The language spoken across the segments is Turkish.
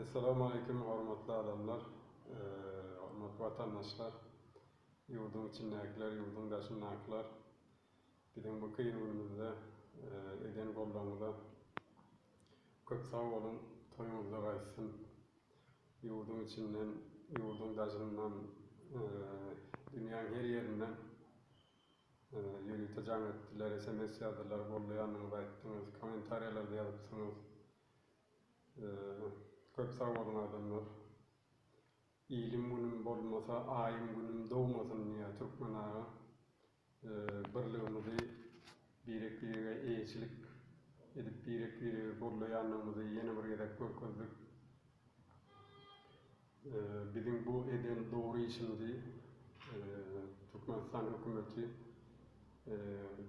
Assalamu alaikum hormatly adamlar, hormatly vatandaşlar, yurdun içindekiler, yurdun daşındakiler. Bizim bu kıyın günümüzde eden gollarımızda köp sağ olun, toyumuzda kaysın. Yurdun içinden, yurdun daşından, dünyanın her yerinden yürüteceğim ettiler, SMS yazdılar, gollayanlarınızı ayttınız, komentaryalarda yazıpsınız. Köp sağ olun adamlar. İlim günüm bolmasa, ayım günüm doğmasın diye Türkmen ağa birliğimizi birek birege eğiçilik edip birek birege bollayanlarımızı yeni bir gedek görkezdik. Bizim bu eden doğru işimizi Türkmenistan hükümeti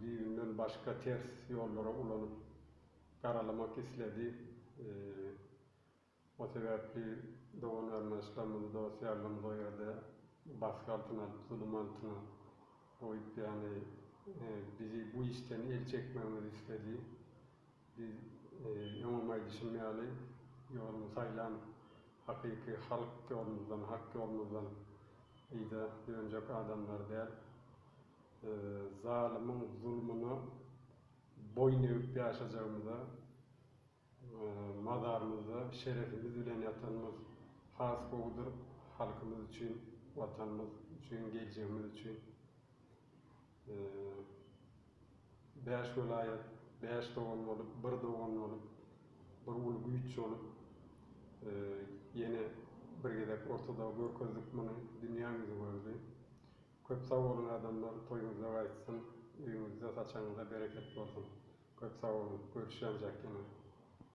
bir başka ters yollara ulanıp karalamak istedi. O sebeple doğan arkadaşlarımızı, dosyarlarımızı o yerde baskı altına, zulüm altına koyup bizi bu işten el çekmemizi istedi. Biz yollamayı düşünmeyeli, yolunu sayılan hakiki halk yolumuzdan, hak yolumuzdan iyi de dönecek adamlar değil. Zalimin zulmunu boyun eğip yaşayacağımıza, madarımızda şerefimiz bilen yatanımız has boğudur halkımız için, vatanımız için, geleceğimiz için. 5 vilayet, 5 doğum olup, 1 doğum olup, 1 ulgu 3 olup, yeni bir gedek ortada görkezdik bunu dünyamızı gördü. Köp sağ olun adamlar, toyunuzda kaysın, uyumuzda saçanızda bereket olsun. Köp sağ olun, görüşeceğiz yine.